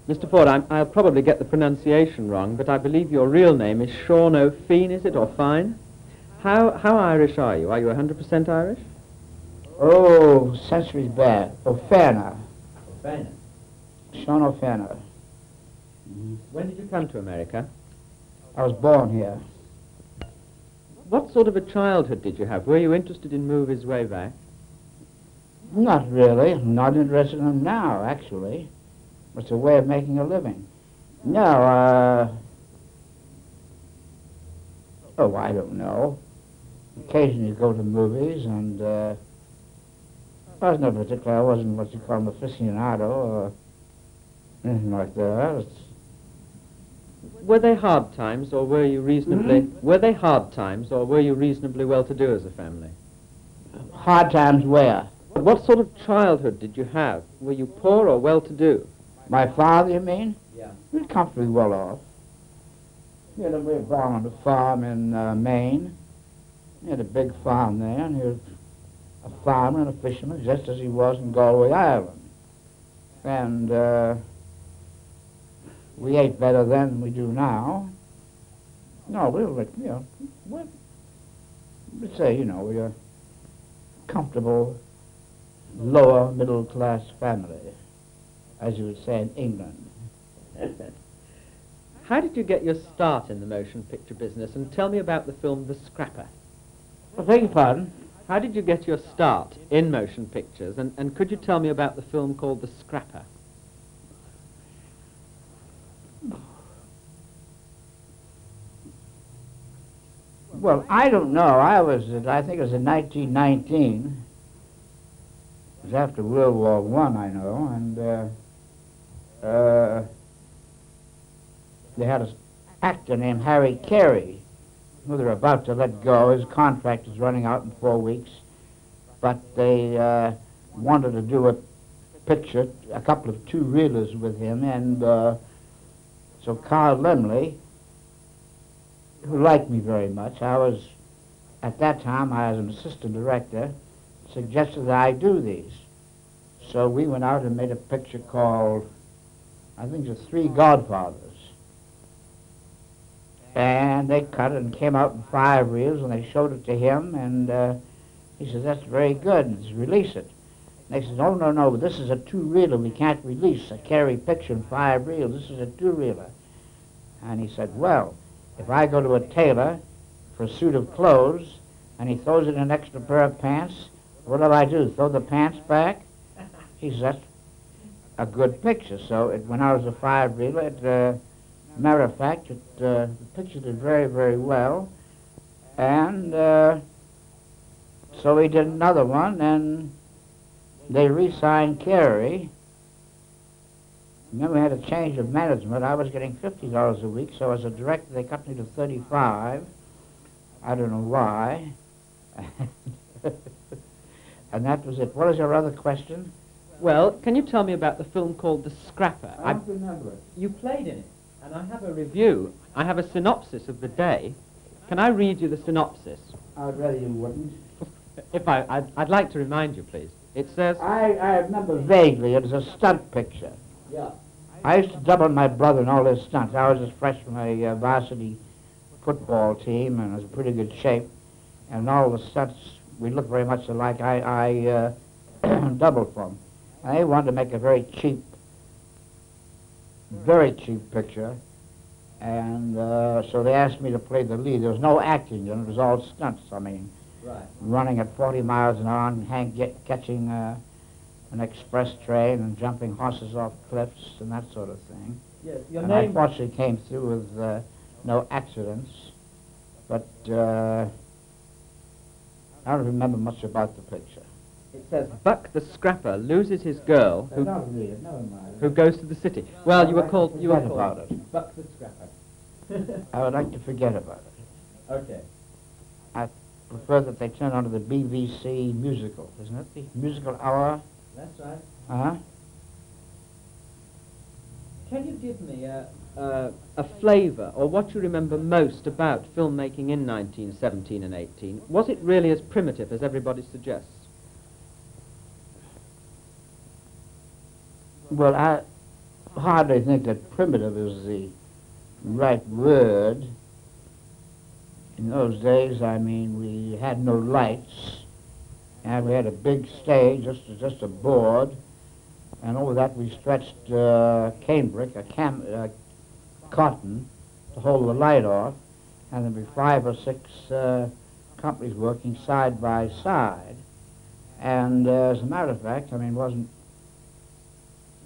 Mr. Ford, I'll probably get the pronunciation wrong, but I believe your real name is Sean O'Fean, is it, or Fine? How Irish are you? Are you 100% Irish? Oh, centuries back. O'Fana. O'Fana. Sean O'Fana. When did you come to America? I was born here. What sort of a childhood did you have? Were you interested in movies way back? Not really. I'm not interested in them now, actually. It's a way of making a living. No, oh, I don't know. Occasionally go to movies, and I was no particular. I wasn't what you call an aficionado or anything like that. Were they hard times, or were you reasonably? Were they hard times, or were you reasonably well-to-do as a family? Hard times where? What sort of childhood did you have? Were you poor or well-to-do? My father, you mean? Yeah. We were comfortably well off. We were born on a farm in Maine. He had a big farm there, and he was a farmer and a fisherman, just as he was in Galway Island. And we ate better then than we do now. No, we were, we'd say, we were comfortable, lower middle-class family, as you would say in England. How did you get your start in the motion picture business? And tell me about the film The Scrapper. I beg your pardon? How did you get your start in motion pictures? And could you tell me about the film called The Scrapper? Well, I don't know. I think it was in 1919. It was after World War I know, and they had an actor named Harry Carey, who they were about to let go. His contract was running out in 4 weeks, but they wanted to do a picture, a couple of two-reelers with him, and so Carl Lemley, who liked me very much, at that time, I was an assistant director, suggested that I do these. So we went out and made a picture called, I think it was Three Godfathers. And they cut it and came out in 5 reels, and they showed it to him, and he said, that's very good, and let's release it. And they said, no, this is a 2-reeler. We can't release a Carey picture in 5 reels. This is a 2-reeler. And he said, well, if I go to a tailor for a suit of clothes, and he throws in an extra pair of pants, what do I do, throw the pants back? He said, that's a good picture. So it went out as a 5-reeler. Matter of fact, the picture did very, very well. And so we did another one, and they re-signed Carey. And then we had a change of management. I was getting $50 a week, so as a director they cut me to $35. I don't know why. And that was it. What was your other question? Well, can you tell me about the film called The Scrapper? I don't remember it. You played in it, and I have a review. I have a synopsis of the day. Can I read you the synopsis? I'd rather you wouldn't. If I'd like to remind you, please. It says... I remember vaguely. It was a stunt picture. Yeah. I used to double my brother in all his stunts. I was just fresh from a varsity football team, and I was in pretty good shape. And all the stunts, we looked very much alike. I doubled for them. And they wanted to make a very cheap picture. And so they asked me to play the lead. There was no acting in it. It was all stunts. I mean, right. Running at 40 miles an hour and catching an express train and jumping horses off cliffs and that sort of thing. Yes, and I fortunately came through with no accidents, but I don't remember much about the picture. It says, Buck the Scrapper loses his girl who goes to the city. Well, you were called about it. Buck the Scrapper. I would like to forget about it. Okay. I prefer that they turn onto the BBC musical, isn't it? The musical hour. That's right. Uh-huh. Can you give me a flavour, or what you remember most about filmmaking in 1917 and 18? Was it really as primitive as everybody suggests? Well, hardly think that primitive is the right word. In those days, I mean, we had no lights, and we had a big stage, just a board, and over that we stretched cambric, cotton, to hold the light off, and there'd be 5 or 6 companies working side by side. And as a matter of fact, I mean,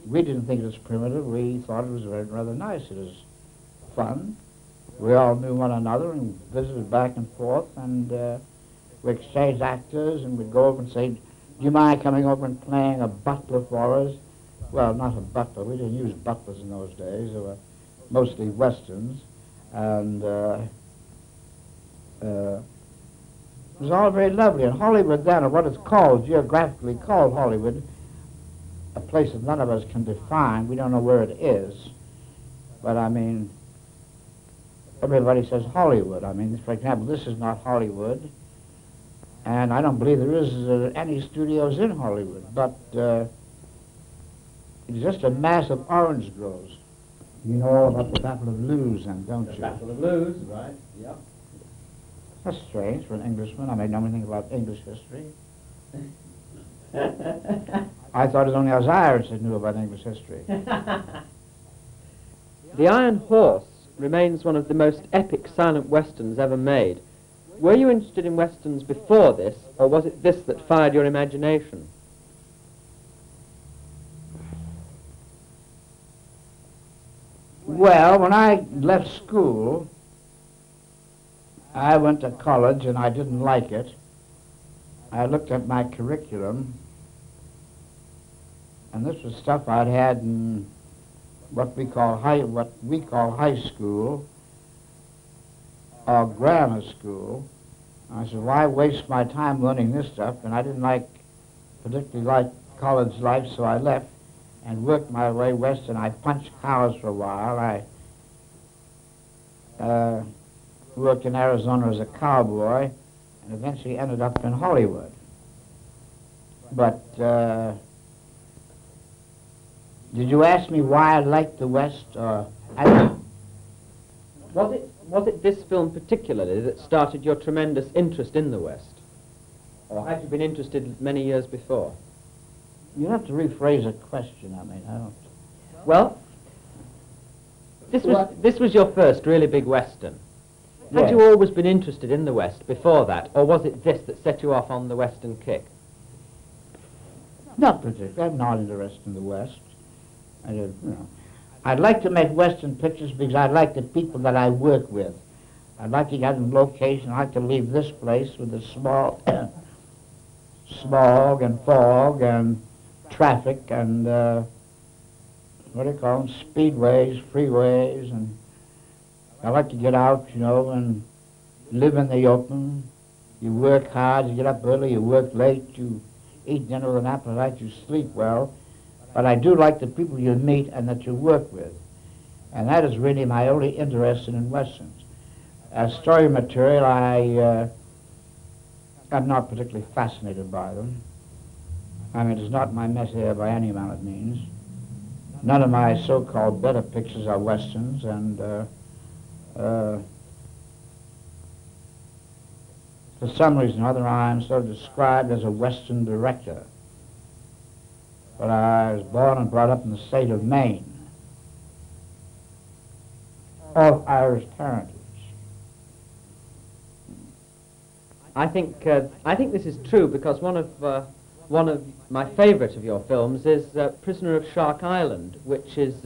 we didn't think it was primitive. We thought it was rather nice. It was fun. We all knew one another and visited back and forth, and we exchanged actors, and we'd go over and say, do you mind coming over and playing a butler for us? Well, not a butler. We didn't use butlers in those days. They were mostly westerns, and it was all very lovely. And Hollywood then, or what it's called, geographically called Hollywood, a place that none of us can define. We don't know where it is. But I mean, everybody says Hollywood. I mean, for example, this is not Hollywood. And I don't believe there is any studios in Hollywood. But it's just a mass of orange groves. You know all about the Battle of Lewes, then, don't you? The Battle of Lewes, right, yep. That's strange for an Englishman. I may know anything about English history. I thought it was only us Irish that knew about English history. The Iron Horse remains one of the most epic silent westerns ever made. Were you interested in westerns before this, or was it this that fired your imagination? Well, when I left school, I went to college and I didn't like it. I looked at my curriculum, and this was stuff I'd had in what we call high school or grammar school. I said, why waste my time learning this stuff? And I didn't particularly like college life, so I left and worked my way west, and I punched cows for a while. I worked in Arizona as a cowboy, and eventually ended up in Hollywood. But did you ask me why I liked the West? Was it this film particularly that started your tremendous interest in the West? Or had you been interested many years before? You have to rephrase a question. I mean, I don't. Well, this was your first really big Western. Had you always been interested in the West before that, or was it this that set you off on the Western kick? Not particularly. I'm not interested in the West. I'd like to make Western pictures because I like the people that I work with. I'd like to get in location. I'd like to leave this place with the smog and fog and traffic and what do you call them? Speedways, freeways, and I like to get out, you know, and live in the open. You work hard, you get up early, you work late, you eat dinner with an appetite, you sleep well. But I do like the people you meet and that you work with. And that is really my only interest in Westerns. As story material, I'm not particularly fascinated by them. I mean, it's not my métier by any amount of means. None of my so-called better pictures are Westerns, and for some reason or other, I'm sort of described as a Western director. But I was born and brought up in the state of Maine, of Irish parentage. I think this is true because one of my favourite of your films is Prisoner of Shark Island, which is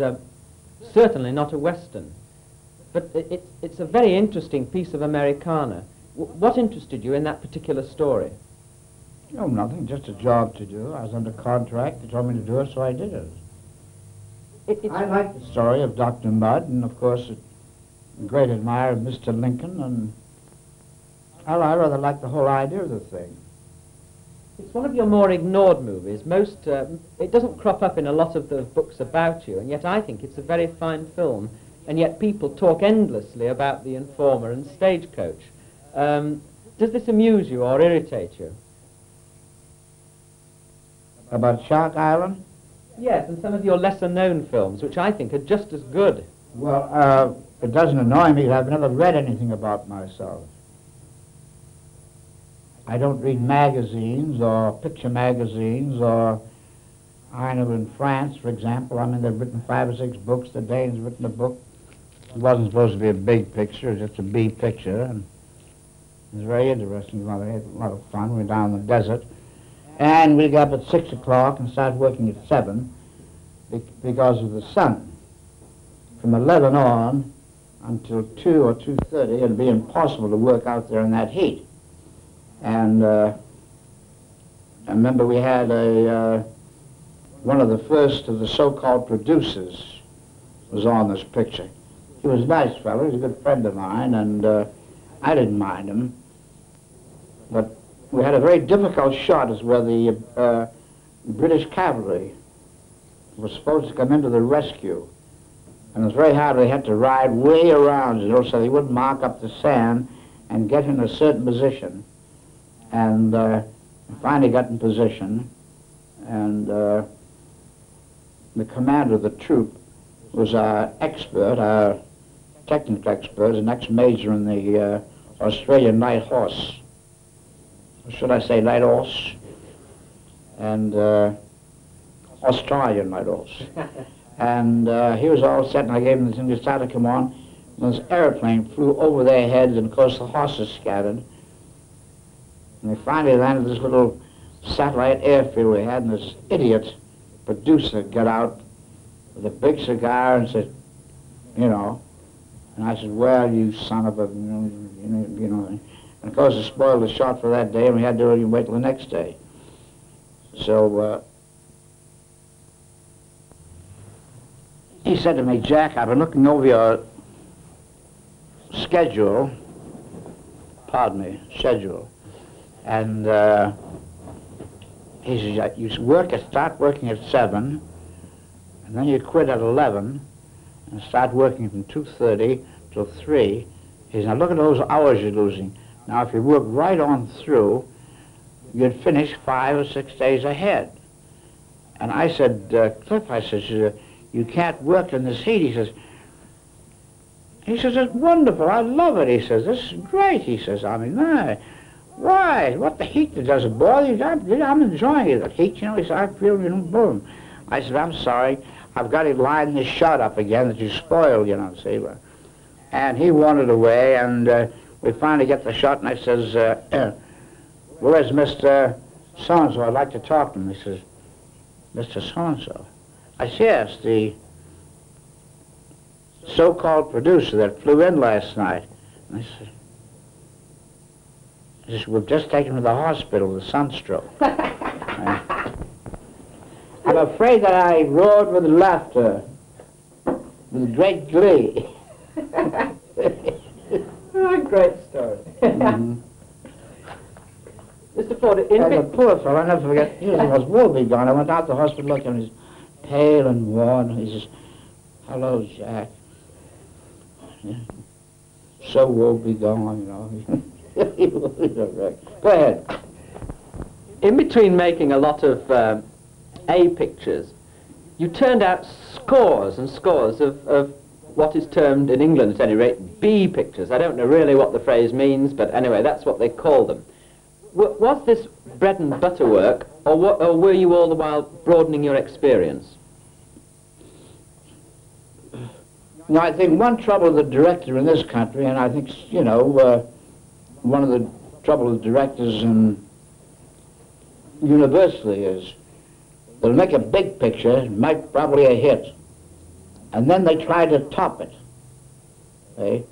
certainly not a Western, but it's a very interesting piece of Americana. What interested you in that particular story? Oh, nothing, just a job to do. I was under contract. They told me to do it, so I did it. I like the story of Dr. Mudd, and of course, a great admirer of Mr. Lincoln, and I rather like the whole idea of the thing. It's one of your more ignored movies. It doesn't crop up in a lot of the books about you, and yet I think it's a very fine film, and yet people talk endlessly about The Informer and Stagecoach. Does this amuse you or irritate you? About Shark Island? Yes, and some of your lesser-known films, which I think are just as good. Well, it doesn't annoy me. I've never read anything about myself. I don't read magazines or picture magazines or, I know in France, for example, I mean, they've written 5 or 6 books. The Dane's written a book. It wasn't supposed to be a big picture, it was just a B picture, and it was very interesting. We had a lot of fun. We were down in the desert. And we got up at 6 o'clock and started working at 7 because of the sun. From 11 on until 2 or 2:30, it'd be impossible to work out there in that heat. And I remember we had one of the first of the so-called producers was on this picture. He was a nice fellow, he was a good friend of mine, and I didn't mind him. But we had a very difficult shot as where the British cavalry was supposed to come into the rescue. And it was very hard. They had to ride way around, you know, so they wouldn't mark up the sand and get in a certain position. And finally got in position, and the commander of the troop was our expert, our technical expert, an ex-major in the Australian Light Horse. Or should I say Light Horse? And Australian Light Horse. And he was all set, and I gave him the thing to start to come on. And this airplane flew over their heads, and of course the horses scattered. And they finally landed this little satellite airfield we had, and this idiot producer got out with a big cigar and said, you know, and I said, well, you son of a, you know, and of course it spoiled the shot for that day, and we had to wait till the next day. So he said to me, Jack, I've been looking over your schedule, schedule, and he says, you start working at 7, and then you quit at 11, and start working from 2:30 till 3. He says, now look at those hours you're losing. Now if you work right on through, you'd finish 5 or 6 days ahead. And I said, Cliff, I said, you can't work in this heat. He says, it's wonderful, I love it. He says, this is great. He says, I mean, why? What the heat doesn't bother you? I'm enjoying it. The heat, you know, he said, I feel, you know, boom. I said, I'm sorry, I've got to line this shot up again that you spoiled, you know, see. And he wandered away, and we finally get the shot, and I says, where's Mr. So-and-so? I'd like to talk to him. He says, Mr. So-and-so? I said, yes, the so-called producer that flew in last night. And I said, we've just taken him to the hospital with a sunstroke. I'm afraid that I roared with laughter, with great glee. Oh, great story. Mr. Ford, the poor fellow, I never forget, he was the most woe-begone. I went out to the hospital, looked at him, he's pale and worn. He says, hello, Jack. So woe-begone, you know. Go ahead. In between making a lot of A pictures, you turned out scores and scores of what is termed, in England at any rate, B pictures. I don't know really what the phrase means, but anyway, that's what they call them. Was this bread and butter work, or were you all the while broadening your experience? No, I think one trouble with the director in this country, and I think, you know, one of the trouble with directors in universally is they'll make a big picture, make probably a hit, and then they try to top it, okay?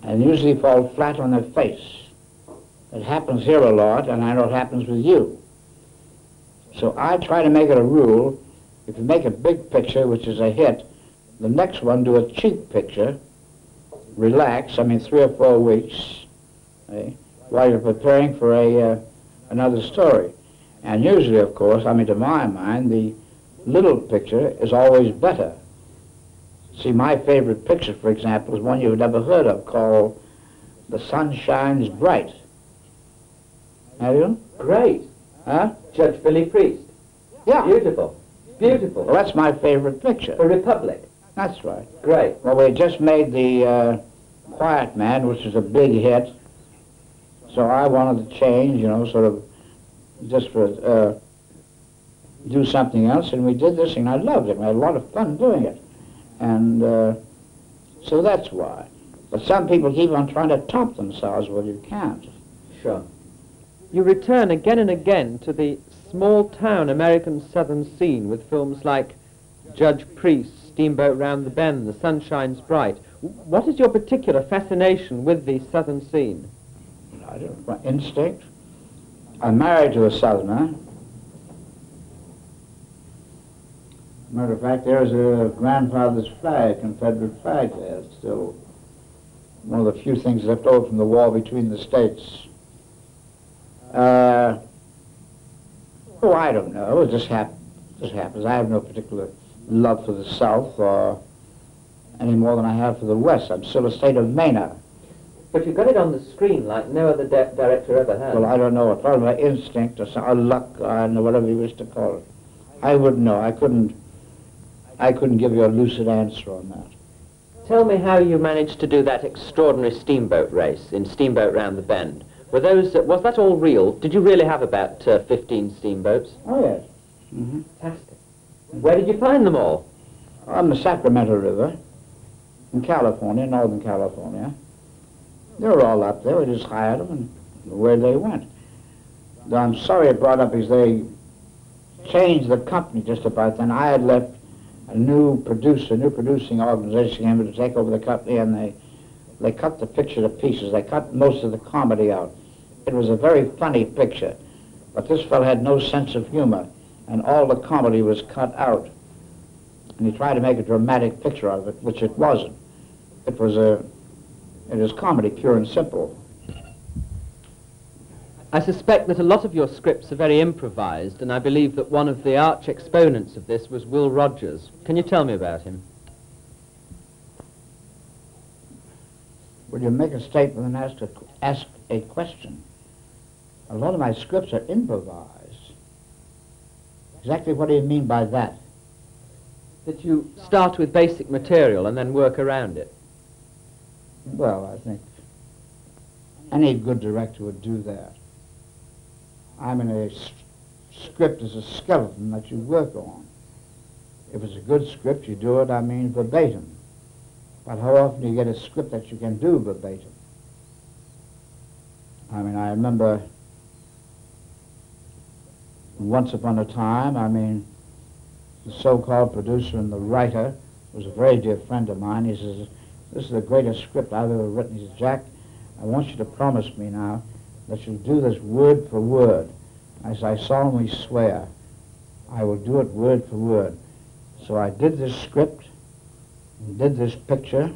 And usually fall flat on their face. It happens here a lot, and I know it happens with you. So I try to make it a rule, if you make a big picture, which is a hit, the next one do a cheap picture, relax, I mean 3 or 4 weeks, okay, while you're preparing for another story. And usually, of course, I mean to my mind, the little picture is always better. See, my favorite picture, for example, is one you've never heard of, called The Sun Shines Bright. Have you? Great. Huh? Judge Billy Priest. Yeah. Beautiful. Beautiful. Well, that's my favorite picture. The Republic. That's right. Great. Well, we just made the Quiet Man, which is a big hit. So I wanted to change, you know, sort of just for do something else, and we did this, and I loved it. We had a lot of fun doing it, and so that's why. But some people keep on trying to top themselves. Well, you can't. Sure. You return again and again to the small-town American Southern scene with films like Judge Priest, Steamboat Round the Bend, The Sun Shines Bright. What is your particular fascination with the Southern scene? I don't know, instinct. I'm married to a Southerner. Matter of fact, there's a grandfather's flag, Confederate flag there. It's still one of the few things left over from the war between the states. Oh, I don't know. It just happens. I have no particular love for the South any more than I have for the West. I'm still a state of Maine. But you got it on the screen like no other director ever has. Well, I don't know. It's probably my instinct or luck, or whatever you wish to call it. I wouldn't know. I couldn't give you a lucid answer on that. Tell me how you managed to do that extraordinary steamboat race in Steamboat Round the Bend. Were those, was that all real? Did you really have about 15 steamboats? Oh, yes. Mm-hmm. Fantastic. Where did you find them all? On the Sacramento River in California, Northern California. They were all up there. We just hired them and away they went. Though I'm sorry it brought up is they changed the company just about then. I had left a new producing organization came in to take over the company, and they cut the picture to pieces. They cut most of the comedy out. It was a very funny picture, but this fellow had no sense of humor, and all the comedy was cut out. And he tried to make a dramatic picture out of it, which it wasn't. It was comedy, pure and simple. I suspect that a lot of your scripts are very improvised, and I believe that one of the arch exponents of this was Will Rogers. Can you tell me about him? Well, you make a statement and ask a question. A lot of my scripts are improvised. Exactly what do you mean by that? That you start with basic material and then work around it. Well, I think any good director would do that. I mean, a script is a skeleton that you work on. If it's a good script, you do it, I mean, verbatim. But how often do you get a script that you can do verbatim? I mean, I remember once upon a time, I mean, the so-called producer and the writer was a very dear friend of mine. He says, "This is the greatest script I've ever written." He says, "Jack, I want you to promise me now that you'll do this word for word." I said, "I solemnly swear I will do it word for word." So I did this script, and did this picture.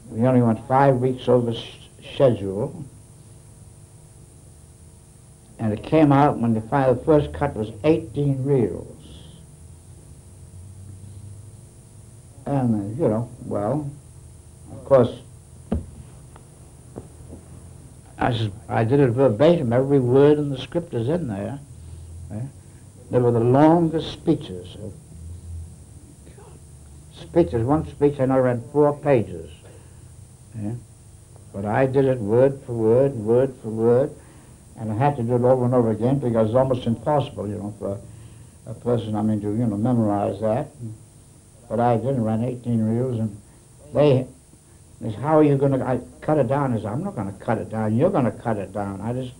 We only went 5 weeks over schedule. And it came out when the first cut was 18 reels. And, you know, well, of course, I did it verbatim. Every word in the script is in there. They were the longest speeches. One speech I know read 4 pages. But I did it word for word. And I had to do it over and over again because it's almost impossible, you know, for a person, I mean, to, you know, memorize that. But I did, ran 18 reels, and they said, "How are you going to cut it down?" I said, "I'm not going to cut it down. You're going to cut it down." I just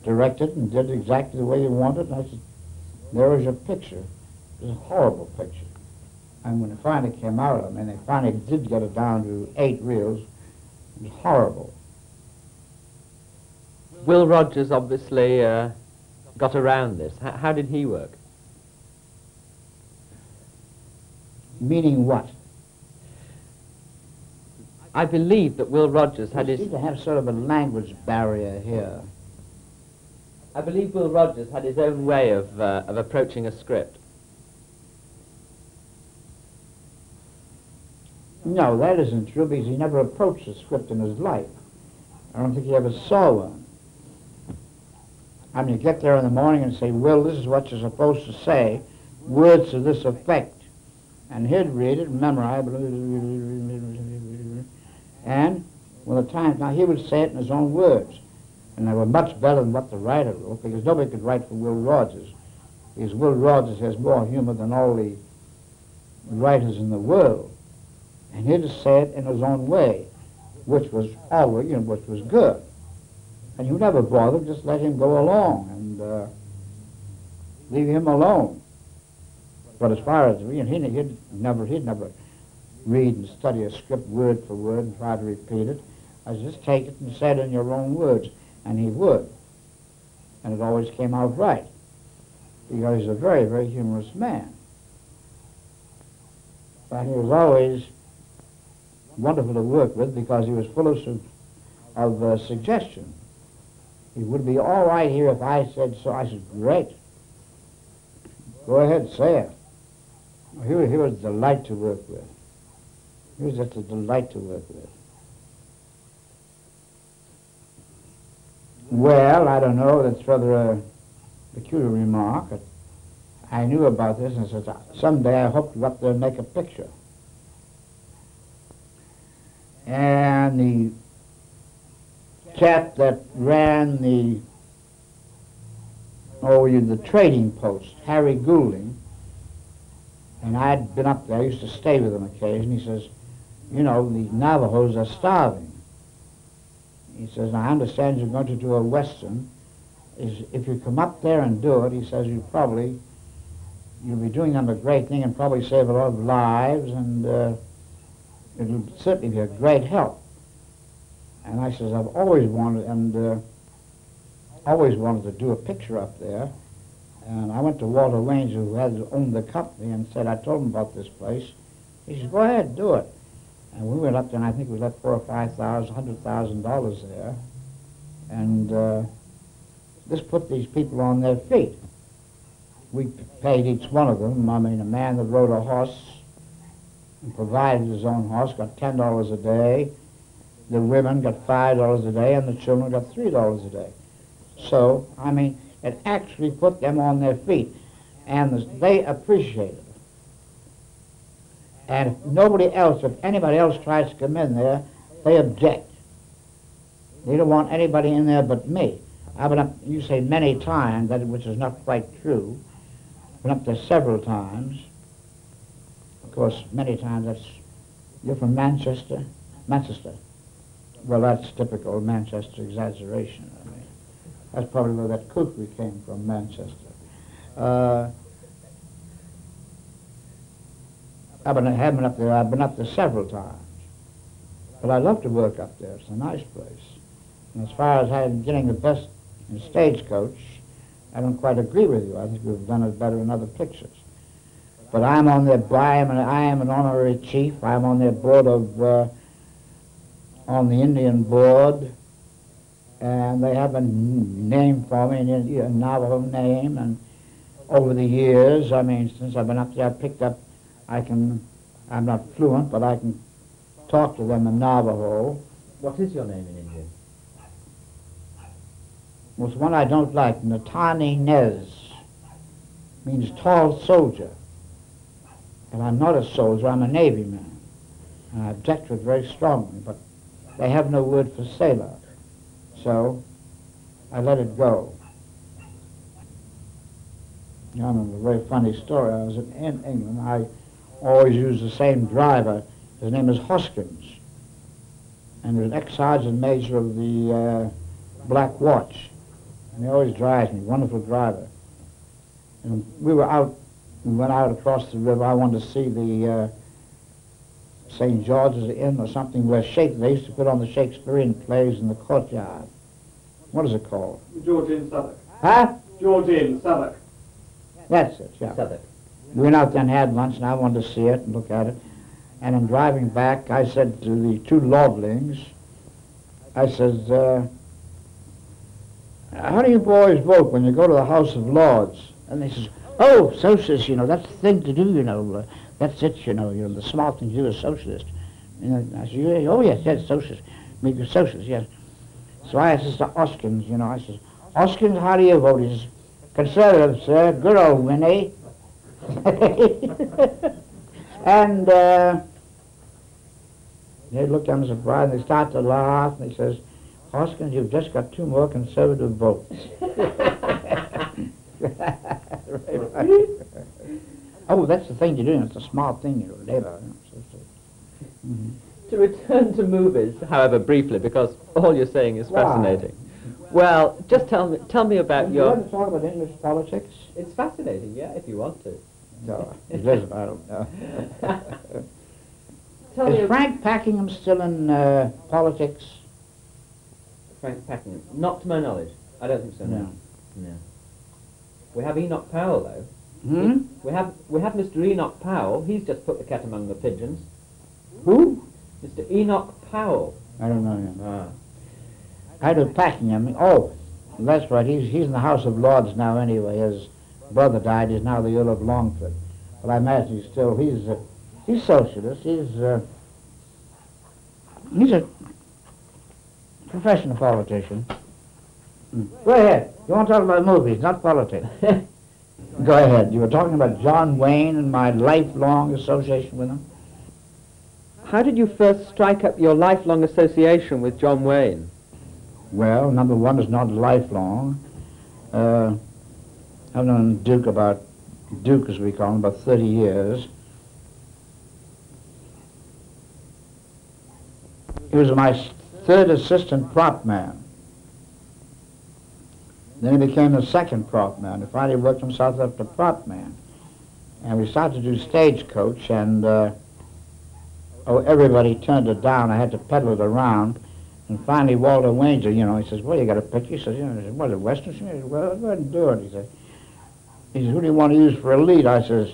directed and did exactly the way you wanted, and I said, "There was your picture." It was a horrible picture. And when it finally came out, I mean, they finally did get it down to 8 reels. It was horrible. Will Rogers obviously got around this. How did he work? Meaning what? I believe that Will Rogers had You his... seem to have sort of a language barrier here. I believe Will Rogers had his own way of approaching a script. No, that isn't true because he never approached a script in his life. I don't think he ever saw one. I mean, you get there in the morning and say, "Will, this is what you're supposed to say," words to this effect. And he'd read it, memorize it, and when the time, now he would say it in his own words. And they were much better than what the writer wrote, because nobody could write for Will Rogers. Because Will Rogers has more humor than all the writers in the world. And he'd say it in his own way, which was always, which was good. And you never bothered, just let him go along and leave him alone. But as far as he'd never read and study a script word for word and try to repeat it. I said, just take it and say it in your own words, and he would, and it always came out right, because he's a very, very humorous man. But he was always wonderful to work with because he was full of suggestion. He would be all right here if I said so. I said, great. Go ahead, say it. He was a delight to work with. He was just a delight to work with. Well, I don't know, that's rather a peculiar remark. I knew about this and said, someday I hope to go up there and make a picture. And the chap that ran the trading post, Harry Goulding, and I'd been up there, I used to stay with him occasionally. He says, the Navajos are starving. He says, I understand you're going to do a Western. If you come up there and do it, he says, you'll be doing them a great thing and probably save a lot of lives, and it'll certainly be a great help. And I says, I've always wanted to do a picture up there. And I went to Walter Ranger, who had owned the company, and I told him about this place. He said, go ahead, do it. And we went up there, and I think we left $4,000 or $100,000 there. And this put these people on their feet. We paid each one of them. I mean, a man that rode a horse and provided his own horse got $10 a day. The women got $5 a day, and the children got $3 a day. So, I mean, it actually put them on their feet, and they appreciated it. And if anybody else tries to come in there, they object. They don't want anybody in there but me. I've been up, you say many times, which is not quite true. I've been up there several times. Of course, many times you're from Manchester? Manchester. Well, that's typical Manchester exaggeration. I mean, that's probably where that kukri came from, Manchester. I've been up there several times. But I love to work up there. It's a nice place. And as far as getting the best in Stagecoach, I don't quite agree with you. I think we've done it better in other pictures. But I am an honorary chief. I'm on their board on the Indian board, and they have a name for me, a Navajo name, and over the years, I mean, since I've been up there, I've picked up, I'm not fluent, but I can talk to them in Navajo. What is your name in Indian? Well, it's one I don't like, Natani Nez, means tall soldier. And I'm not a soldier, I'm a Navy man. And I object to it very strongly, but they have no word for sailor. So I let it go. I remember a very funny story. I was in England. I always used the same driver. His name is Hoskins. And he was an ex-sergeant major of the Black Watch. And he always drives me, wonderful driver. And we went out across the river. I wanted to see the St. George's Inn or something where they used to put on the Shakespearean plays in the courtyard. What is it called? George Inn, Southwark. Huh? George Inn, Southwark. That's it, yeah. Southwark. We went out there and had lunch, and I wanted to see it and look at it. And in driving back, I said to the two lordlings, I says, how do you boys vote when you go to the House of Lords? And they says, oh, socialist, that's the thing to do, that's it, the smart thing to do is socialist. And I said, oh, yes, socialist. Make you socialist, yes. So I says to Hoskins, I says, Hoskins, how do you vote? He says, conservative, sir, good old Winnie. And they look at him surprised, and they start to laugh, and he says, Hoskins, you've just got 2 more conservative votes. Oh, that's the thing you're doing. It's a smart thing you're doing. To return to movies, however briefly, because all you're saying is fascinating. Well, just tell me about You your... want to talk about English politics? It's fascinating, yeah, if you want to. No, it is. I don't know. Tell Is Frank Packingham still in politics? Frank Packingham. Not to my knowledge. I don't think so, no. No. We have Enoch Powell, though. Hmm? We have Mr. Enoch Powell. He's just put the cat among the pigeons. Who? Mr. Enoch Powell. I don't know him. Ah. I do Packingham. Oh, that's right. He's in the House of Lords now anyway. His brother died. He's now the Earl of Longford. But I imagine he's socialist. He's a professional politician. Go ahead. You want to talk about movies, not politics. Go ahead. You were talking about John Wayne and my lifelong association with him. How did you first strike up your lifelong association with John Wayne? Well, number one is not lifelong. I've known Duke as we call him, about 30 years. He was my 3rd assistant prop man. Then he became the 2nd prop man. He finally worked himself up to prop man. And we started to do Stagecoach, and everybody turned it down. I had to peddle it around. And finally, Walter Wayne said, he says, well, you got a picture? He says, what, a Western? He says, well, go ahead and do it. He says, who do you want to use for a lead? I says,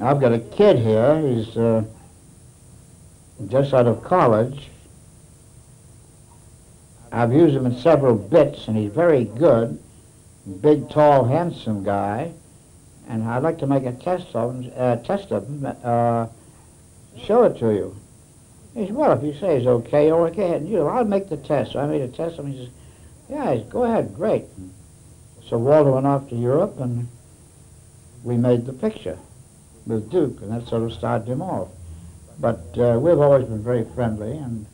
I've got a kid here. He's just out of college. I've used him in several bits, and he's very good. Big, tall, handsome guy. And I'd like to make a test of him, show it to you. He said, well, if you say it's okay, okay, and I'll make the test. So I made a test of him. He says, yeah, go ahead, great. So Walter went off to Europe, and we made the picture with Duke, and that sort of started him off. But we've always been very friendly, and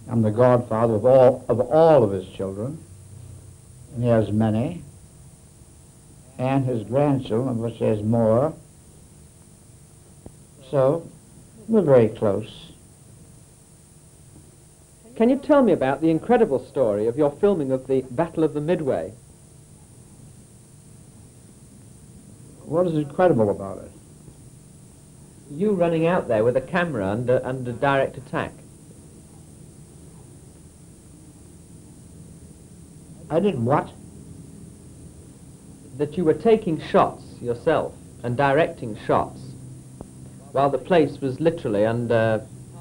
I'm the godfather of all of his children, and he has many, and his grandchildren, of which he has more. So we're very close. Can you tell me about the incredible story of your filming of the Battle of the Midway? What is incredible about it? You running out there with a camera under direct attack. I did what? That you were taking shots yourself and directing shots while the place was literally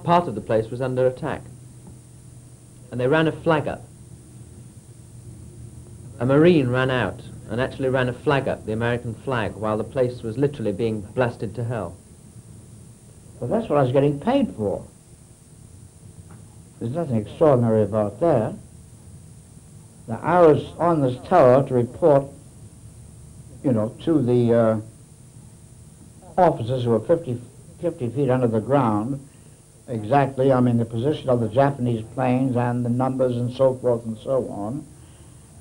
part of the place was under attack. And they ran a flag up. A Marine ran out and actually ran a flag up, the American flag, while the place was literally being blasted to hell. Well, that's what I was getting paid for. There's nothing extraordinary about that. Now, I was on this tower to report, to the officers who were 50 feet under the ground, exactly, the position of the Japanese planes and the numbers and so forth and so on.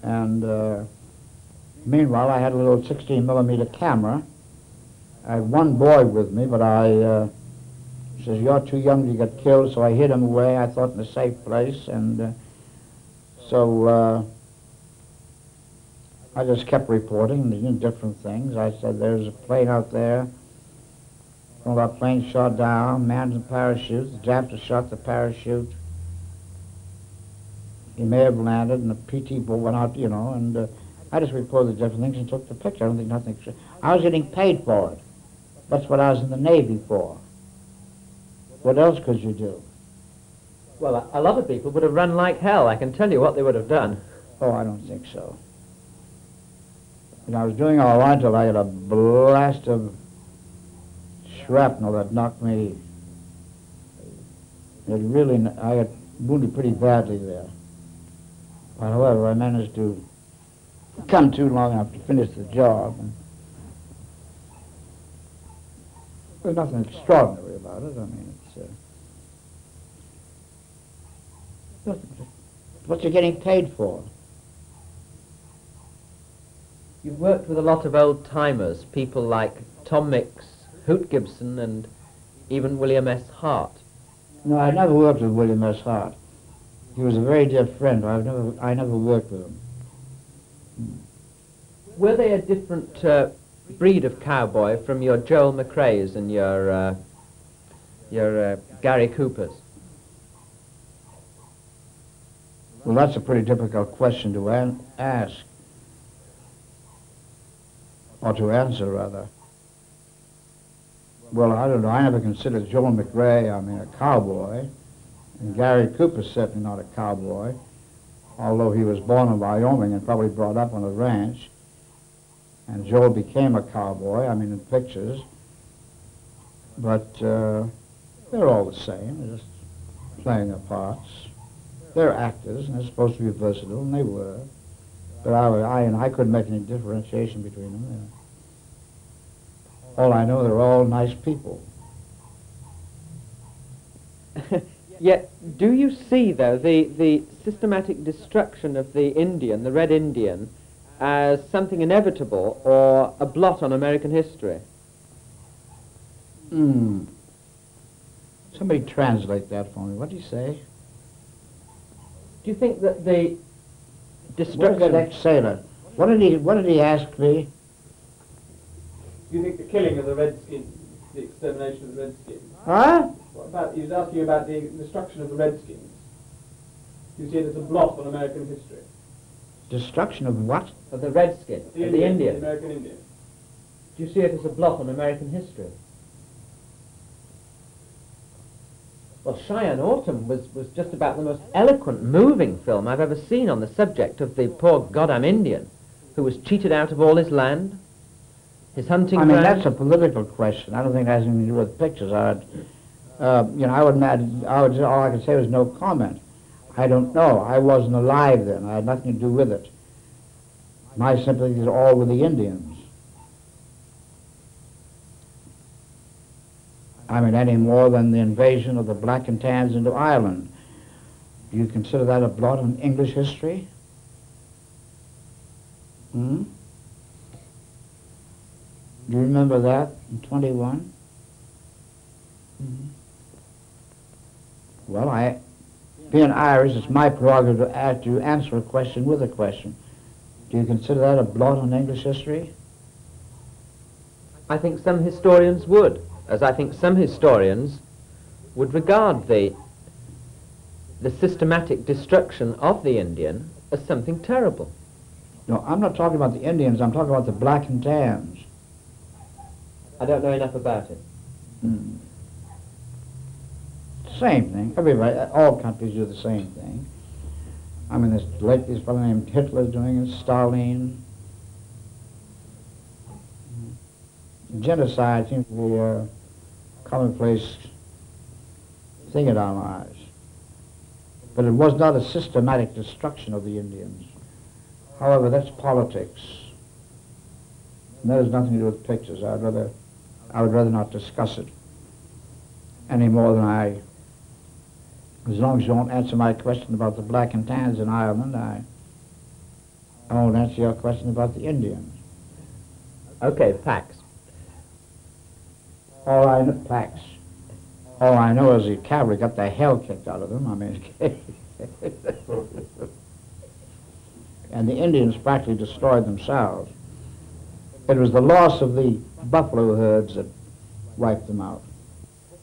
And meanwhile, I had a little 16-millimeter camera. I had one boy with me, but he says, you're too young to get killed, so I hid him away, I thought, in a safe place, and so I just kept reporting different things. I said, there's a plane out there. One of our planes shot down, manned the parachute. The Japs had shot the parachute. He may have landed, and the PT ball went out, and I just reported different things and took the picture. I don't think nothing. I was getting paid for it. That's what I was in the Navy for. What else could you do? Well, a lot of people would have run like hell. I can tell you what they would have done. Oh, I don't think so. And I was doing all right until I got a blast of shrapnel that knocked me. I got wounded pretty badly there. But however, I managed to come to long enough to finish the job. And there's nothing extraordinary about it. I mean, it's what you're getting paid for. You've worked with a lot of old-timers, people like Tom Mix, Hoot Gibson, and even William S. Hart. No, I never worked with William S. Hart. He was a very dear friend. I never worked with him. Were they a different breed of cowboy from your Joel McRae's and your Gary Coopers? Well, that's a pretty difficult question to ask, or to answer, rather. Well, I don't know. I never considered Joel McRae, a cowboy, and Gary Cooper's certainly not a cowboy, although he was born in Wyoming and probably brought up on a ranch. And Joel became a cowboy, in pictures. But they're all the same. They're just playing their parts. They're actors, and they're supposed to be versatile, and they were. But I couldn't make any differentiation between them. All I know, they're all nice people. Yet, do you see, though, the systematic destruction of the Indian, the Red Indian, as something inevitable or a blot on American history? Somebody translate that for me. What do you say? Do you think that the destruction... Where's that ex-sailor? What did he ask me? Do you think the killing of the Redskins, the extermination of the Redskins? Huh? What about, he was asking about the destruction of the Redskins. Do you see it as a blot on American history? Destruction of what? Of the Redskins, of the Indian. The American Indian. Do you see it as a blot on American history? Well, Cheyenne Autumn was just about the most eloquent, moving film I've ever seen on the subject of the poor goddamn Indian who was cheated out of all his land, his hunting ground. That's a political question. I don't think it has anything to do with pictures. All I could say was no comment. I don't know. I wasn't alive then. I had nothing to do with it. My sympathies are all with the Indians. Any more than the invasion of the Black and Tans into Ireland. Do you consider that a blot on English history? Do you remember that in 21? Well, being Irish, it's my prerogative to answer a question with a question. Do you consider that a blot on English history? I think some historians would, as I think some historians would regard the systematic destruction of the Indian as something terrible. No, I'm not talking about the Indians, I'm talking about the Black and Tans. I don't know enough about it. Same thing. Everybody, all countries do the same thing. This fellow named Hitler doing it, Stalin. Genocide seems to be a commonplace thing in our lives. But it was not a systematic destruction of the Indians. However, that's politics. And that has nothing to do with pictures. I would rather not discuss it any more than as long as you won't answer my question about the Black and Tans in Ireland, I won't answer your question about the Indians. Okay, Pax. All I know is the cavalry got the hell kicked out of them. And the Indians practically destroyed themselves. It was the loss of the buffalo herds that wiped them out.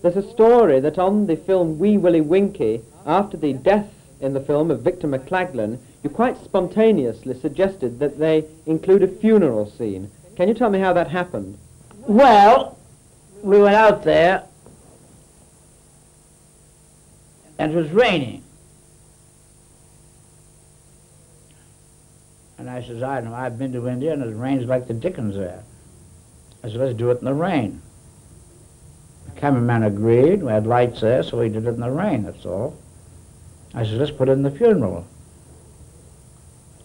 There's a story that on the film Wee Willie Winkie, after the death in the film of Victor McLaglen, you quite spontaneously suggested that they include a funeral scene. Can you tell me how that happened? Well, we went out there, and it was raining. And I says, I know, I've been to India, and it rains like the dickens there. I said, let's do it in the rain. The cameraman agreed. We had lights there, so we did it in the rain, that's all. I said, let's put it in the funeral.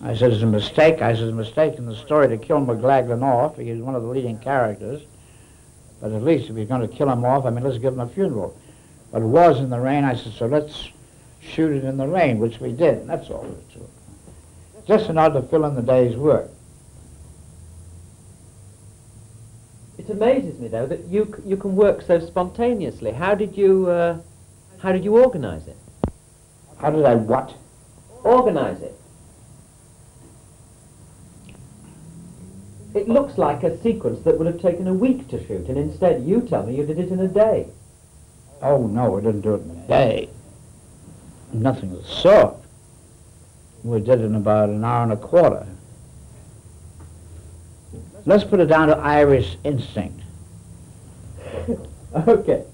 I said, it's a mistake. I said, it's a mistake in the story to kill McLaglen off. He was one of the leading characters. But at least if you're going to kill him off, I mean, let's give him a funeral. But it was in the rain. I said, so let's shoot it in the rain, which we did. And that's all there is to it. Just in order to fill in the day's work. It amazes me, though, that you can work so spontaneously. How did you organize it? How did I what? Organize it. It looks like a sequence that would have taken a week to shoot, and instead you tell me you did it in a day. Oh, no, we didn't do it in a day. Nothing of the sort. We did it in about an hour and a quarter. Let's put it down to Irish instinct. Okay.